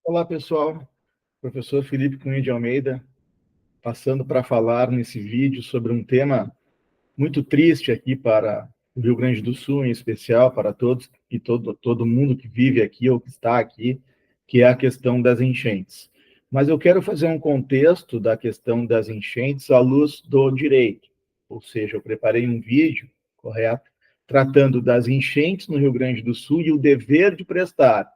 Olá, pessoal. Professor Felipe Cunha de Almeida, passando para falar nesse vídeo sobre um tema muito triste aqui para o Rio Grande do Sul, em especial para todos e todo mundo que vive aqui ou que está aqui, que é a questão das enchentes. Mas eu quero fazer um contexto da questão das enchentes à luz do direito, ou seja, eu preparei um vídeo, correto, tratando das enchentes no Rio Grande do Sul e o dever de prestar,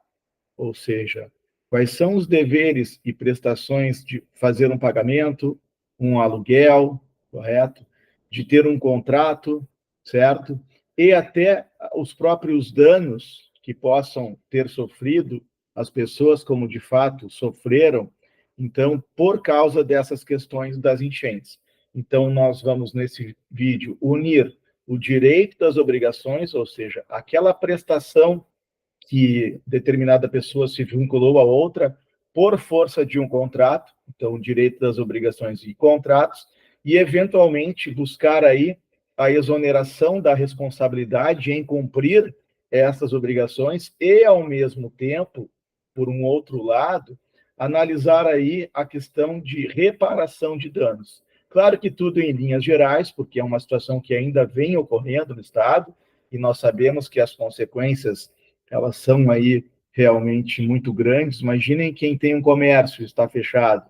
ou seja, quais são os deveres e prestações de fazer um pagamento, um aluguel, correto? De ter um contrato, certo? E até os próprios danos que possam ter sofrido as pessoas, como de fato sofreram, então, por causa dessas questões das enchentes. Então, nós vamos, nesse vídeo, unir o direito das obrigações, ou seja, aquela prestação que determinada pessoa se vinculou a outra por força de um contrato, então o direito das obrigações e contratos, e eventualmente buscar aí a exoneração da responsabilidade em cumprir essas obrigações e, ao mesmo tempo, por um outro lado, analisar aí a questão de reparação de danos. Claro que tudo em linhas gerais, porque é uma situação que ainda vem ocorrendo no Estado, e nós sabemos que as consequências elas são aí realmente muito grandes. Imaginem quem tem um comércio está fechado,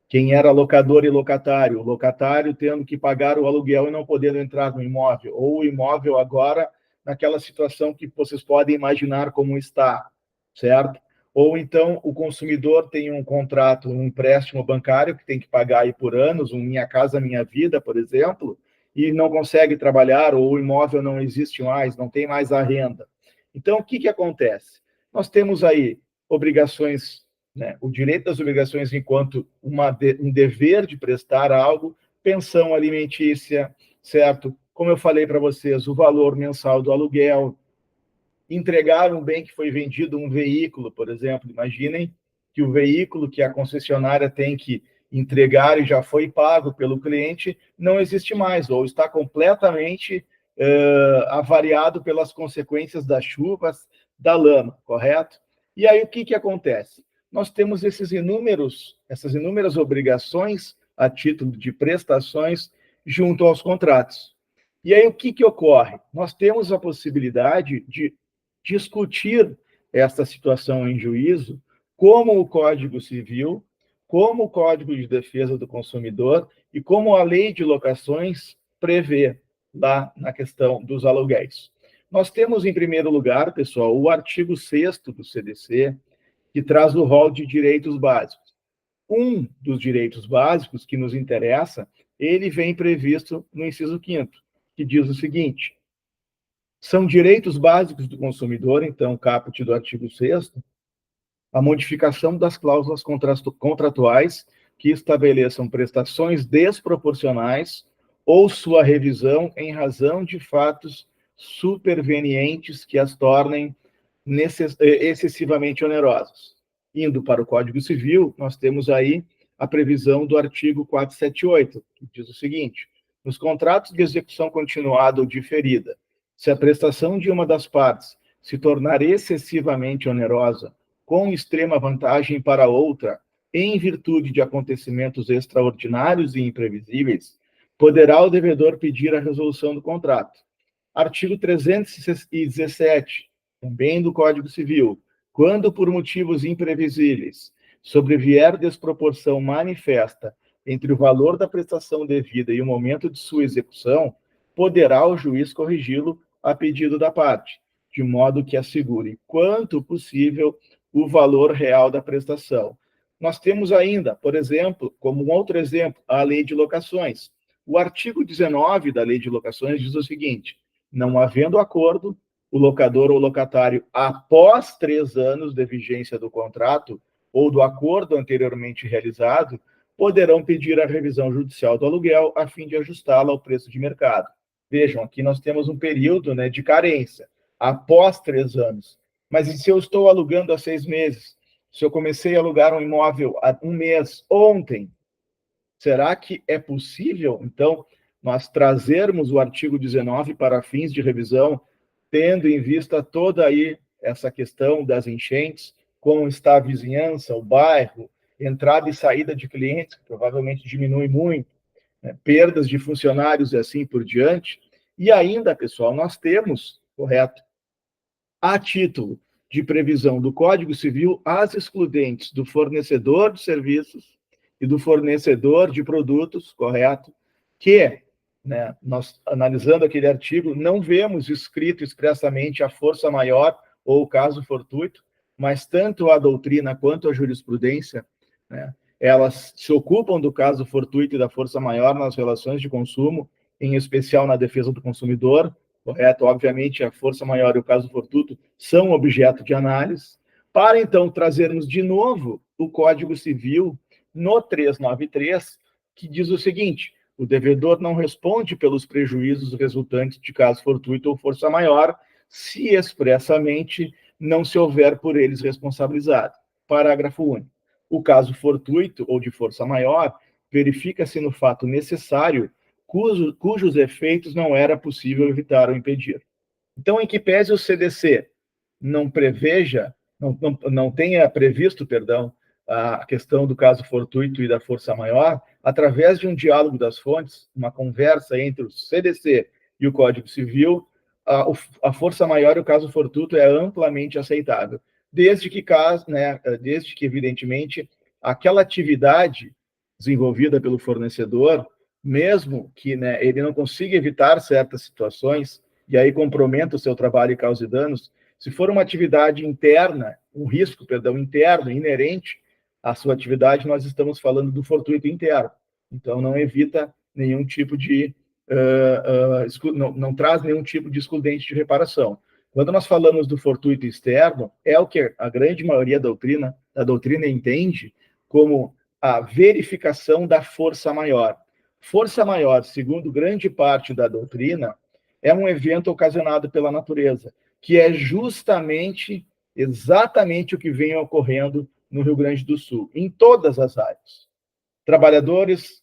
quem era locador e locatário, o locatário tendo que pagar o aluguel e não podendo entrar no imóvel, ou o imóvel agora naquela situação que vocês podem imaginar como está, certo? Ou então o consumidor tem um contrato, um empréstimo bancário que tem que pagar aí por anos, um Minha Casa Minha Vida, por exemplo, e não consegue trabalhar, ou o imóvel não existe mais, não tem mais a renda. Então, o que acontece? Nós temos aí obrigações, né, o direito das obrigações enquanto um dever de prestar algo, pensão alimentícia, certo? Como eu falei para vocês, o valor mensal do aluguel, entregar um bem que foi vendido, um veículo, por exemplo. Imaginem que o veículo que a concessionária tem que entregar e já foi pago pelo cliente não existe mais, ou está completamente avariado pelas consequências das chuvas, da lama, correto? E aí o que acontece? Nós temos essas inúmeras obrigações a título de prestações junto aos contratos. E aí o que ocorre? Nós temos a possibilidade de discutir essa situação em juízo, como o Código Civil, como o Código de Defesa do Consumidor e como a Lei de Locações prevê lá na questão dos aluguéis. Nós temos, em primeiro lugar, pessoal, o artigo 6º do CDC, que traz o rol de direitos básicos. Um dos direitos básicos que nos interessa, ele vem previsto no inciso 5º, que diz o seguinte: são direitos básicos do consumidor, então, caput do artigo 6º, a modificação das cláusulas contratuais que estabeleçam prestações desproporcionais ou sua revisão em razão de fatos supervenientes que as tornem excessivamente onerosas. Indo para o Código Civil, nós temos aí a previsão do artigo 478, que diz o seguinte: nos contratos de execução continuada ou diferida, se a prestação de uma das partes se tornar excessivamente onerosa, com extrema vantagem para outra, em virtude de acontecimentos extraordinários e imprevisíveis, poderá o devedor pedir a resolução do contrato. Artigo 317, também do Código Civil, quando por motivos imprevisíveis sobrevier desproporção manifesta entre o valor da prestação devida e o momento de sua execução, poderá o juiz corrigi-lo a pedido da parte, de modo que assegure, quanto possível, o valor real da prestação. Nós temos ainda, por exemplo, como um outro exemplo, a Lei de Locações. O artigo 19 da Lei de Locações diz o seguinte: não havendo acordo, o locador ou locatário, após 3 anos de vigência do contrato ou do acordo anteriormente realizado, poderão pedir a revisão judicial do aluguel a fim de ajustá-la ao preço de mercado. Vejam, aqui nós temos um período, né, de carência, após 3 anos. Mas e se eu estou alugando há 6 meses? Se eu comecei a alugar um imóvel há 1 mês, ontem, será que é possível, então, nós trazermos o artigo 19 para fins de revisão, tendo em vista toda aí essa questão das enchentes, como está a vizinhança, o bairro, entrada e saída de clientes, que provavelmente diminui muito, né, perdas de funcionários e assim por diante. E ainda, pessoal, nós temos, correto, a título de previsão do Código Civil, as excludentes do fornecedor de serviços e do fornecedor de produtos, correto? Que, né, nós, analisando aquele artigo, não vemos escrito expressamente a força maior ou o caso fortuito, mas tanto a doutrina quanto a jurisprudência, né, elas se ocupam do caso fortuito e da força maior nas relações de consumo, em especial na defesa do consumidor, correto? Obviamente, a força maior e o caso fortuito são objeto de análise, para então trazermos de novo o Código Civil no 393, que diz o seguinte: o devedor não responde pelos prejuízos resultantes de caso fortuito ou força maior, se expressamente não se houver por eles responsabilizado. Parágrafo único. O caso fortuito ou de força maior verifica-se no fato necessário cujos efeitos não era possível evitar ou impedir. Então, em que pese o CDC não preveja, não tenha previsto, perdão, a questão do caso fortuito e da força maior, através de um diálogo das fontes, uma conversa entre o CDC e o Código Civil, a força maior e o caso fortuito é amplamente aceitável, desde que evidentemente, aquela atividade desenvolvida pelo fornecedor, mesmo que, né, ele não consiga evitar certas situações, e aí comprometa o seu trabalho e cause danos, se for uma atividade interna, um risco, perdão, interno, inerente à sua atividade, nós estamos falando do fortuito interno. Então, não evita nenhum tipo de... não traz nenhum tipo de excludente de reparação. Quando nós falamos do fortuito externo, é o que a grande maioria da doutrina entende como a verificação da força maior. Força maior, segundo grande parte da doutrina, é um evento ocasionado pela natureza, que é justamente, exatamente o que vem ocorrendo no Rio Grande do Sul, em todas as áreas. Trabalhadores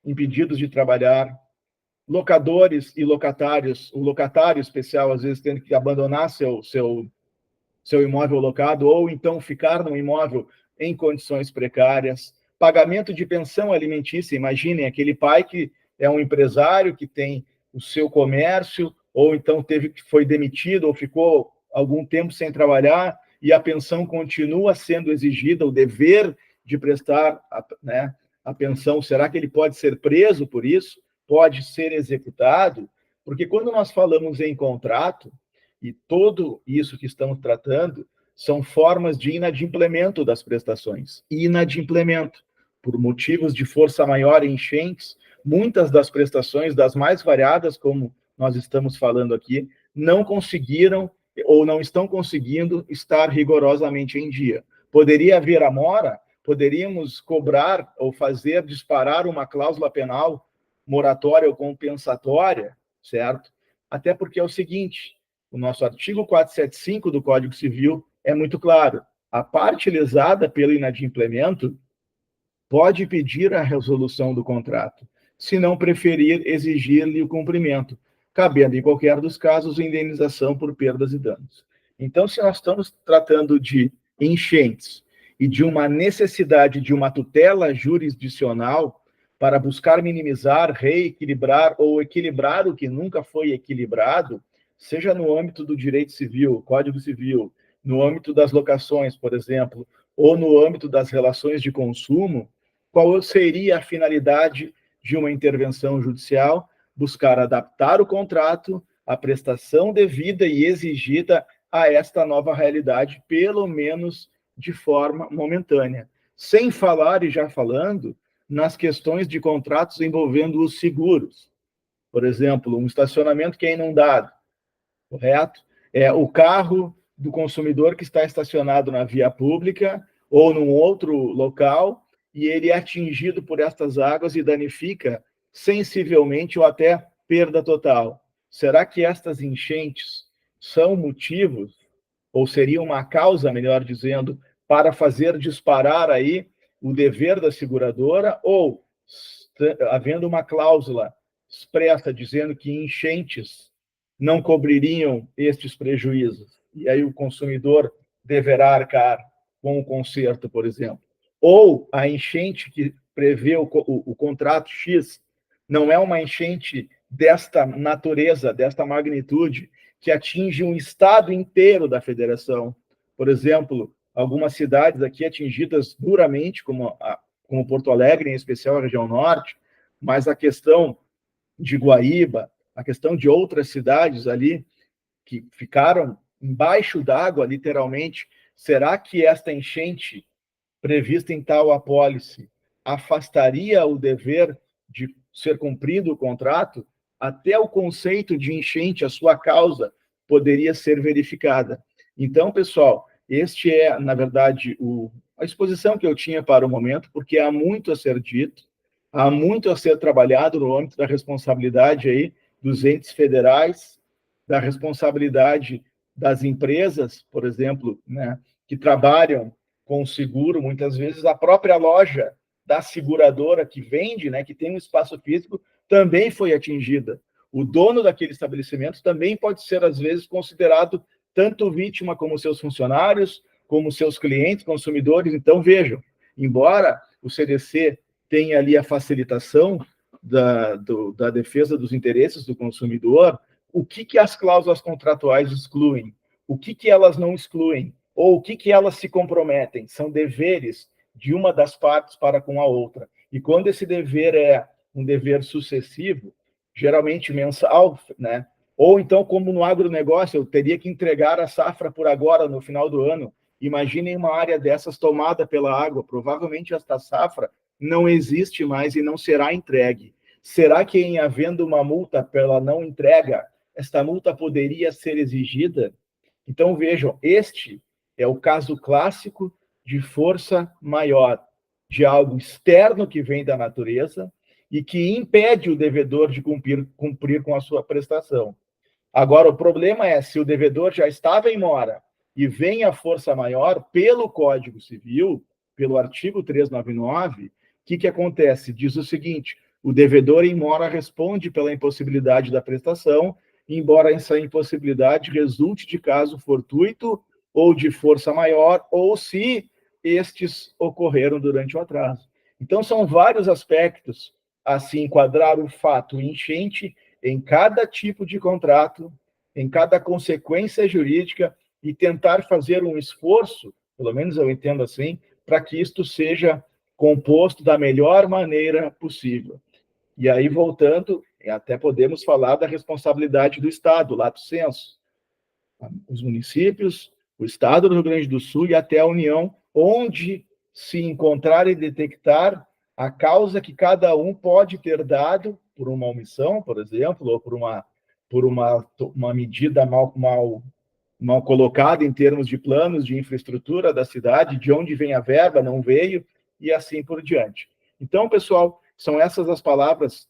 impedidos de trabalhar, locadores e locatários, o locatário especial, às vezes, tendo que abandonar seu imóvel locado, ou então ficar no imóvel em condições precárias, pagamento de pensão alimentícia. Imaginem aquele pai que é um empresário que tem o seu comércio, ou então foi demitido ou ficou algum tempo sem trabalhar e a pensão continua sendo exigida, o dever de prestar a pensão. Será que ele pode ser preso por isso? Pode ser executado? Porque quando nós falamos em contrato, e tudo isso que estamos tratando são formas de inadimplemento das prestações. Inadimplemento, por motivos de força maior e enchentes, muitas das prestações, das mais variadas, como nós estamos falando aqui, não conseguiram ou não estão conseguindo estar rigorosamente em dia. Poderia haver a mora, poderíamos cobrar ou fazer disparar uma cláusula penal moratória ou compensatória, certo? Até porque é o seguinte, o nosso artigo 475 do Código Civil é muito claro. A parte lesada pelo inadimplemento pode pedir a resolução do contrato, se não preferir exigir-lhe o cumprimento, cabendo, em qualquer dos casos, indenização por perdas e danos. Então, se nós estamos tratando de enchentes e de uma necessidade de uma tutela jurisdicional para buscar minimizar, reequilibrar ou equilibrar o que nunca foi equilibrado, seja no âmbito do direito civil, Código Civil, no âmbito das locações, por exemplo, ou no âmbito das relações de consumo, qual seria a finalidade de uma intervenção judicial? Buscar adaptar o contrato à prestação devida e exigida a esta nova realidade, pelo menos de forma momentânea. Sem falar, e já falando, nas questões de contratos envolvendo os seguros. Por exemplo, um estacionamento que é inundado, correto? É o carro do consumidor que está estacionado na via pública ou num outro local e ele é atingido por estas águas e danifica sensivelmente ou até perda total. Será que estas enchentes são motivos, ou seria uma causa, melhor dizendo, para fazer disparar aí o dever da seguradora, ou havendo uma cláusula expressa dizendo que enchentes não cobririam estes prejuízos? E aí o consumidor deverá arcar com o conserto, por exemplo. Ou a enchente que prevê o contrato X não é uma enchente desta natureza, desta magnitude, que atinge um estado inteiro da federação. Por exemplo, algumas cidades aqui atingidas duramente, como Porto Alegre, em especial a região norte, mas a questão de Guaíba, a questão de outras cidades ali que ficaram embaixo d'água, literalmente. Será que esta enchente prevista em tal apólice afastaria o dever de ser cumprido o contrato? Até o conceito de enchente, a sua causa, poderia ser verificada. Então, pessoal, este é, na verdade, a exposição que eu tinha para o momento, porque há muito a ser dito, há muito a ser trabalhado no âmbito da responsabilidade aí dos entes federais, da responsabilidade das empresas, por exemplo, né, que trabalham com seguro, muitas vezes a própria loja da seguradora que vende, né, que tem um espaço físico, também foi atingida. O dono daquele estabelecimento também pode ser, às vezes, considerado tanto vítima como seus funcionários, como seus clientes, consumidores. Então, vejam, embora o CDC tenha ali a facilitação da defesa dos interesses do consumidor, o que as cláusulas contratuais excluem? O que elas não excluem? Ou o que elas se comprometem? São deveres de uma das partes para com a outra. E quando esse dever é um dever sucessivo, geralmente mensal, né? Ou então, como no agronegócio, eu teria que entregar a safra por agora, no final do ano. Imaginem uma área dessas tomada pela água. Provavelmente esta safra não existe mais e não será entregue. Será que, em havendo uma multa pela não entrega, esta multa poderia ser exigida? Então, vejam, este é o caso clássico de força maior, de algo externo que vem da natureza e que impede o devedor de cumprir com a sua prestação. Agora, o problema é, se o devedor já estava em mora e vem a força maior pelo Código Civil, pelo artigo 399, o que acontece? Diz o seguinte: o devedor em mora responde pela impossibilidade da prestação, embora essa impossibilidade resulte de caso fortuito ou de força maior, ou se estes ocorreram durante o atraso. Então, são vários aspectos a se enquadrar o fato enchente em cada tipo de contrato, em cada consequência jurídica, e tentar fazer um esforço, pelo menos eu entendo assim, para que isto seja composto da melhor maneira possível. E aí, voltando, até podemos falar da responsabilidade do Estado, lato sensu. Os municípios, o Estado do Rio Grande do Sul e até a União, onde se encontrar e detectar a causa que cada um pode ter dado por uma omissão, por exemplo, ou por uma medida mal colocada em termos de planos de infraestrutura da cidade, de onde vem a verba, não veio, e assim por diante. Então, pessoal, são essas as palavras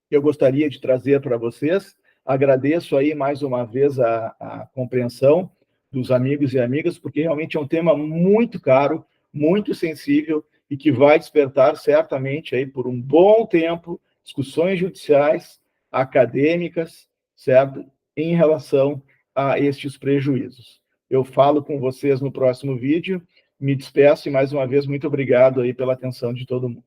que eu gostaria de trazer para vocês. Agradeço aí mais uma vez a compreensão dos amigos e amigas, porque realmente é um tema muito caro, muito sensível e que vai despertar certamente aí por um bom tempo discussões judiciais, acadêmicas, certo? Em relação a estes prejuízos. Eu falo com vocês no próximo vídeo, me despeço e mais uma vez muito obrigado aí pela atenção de todo mundo.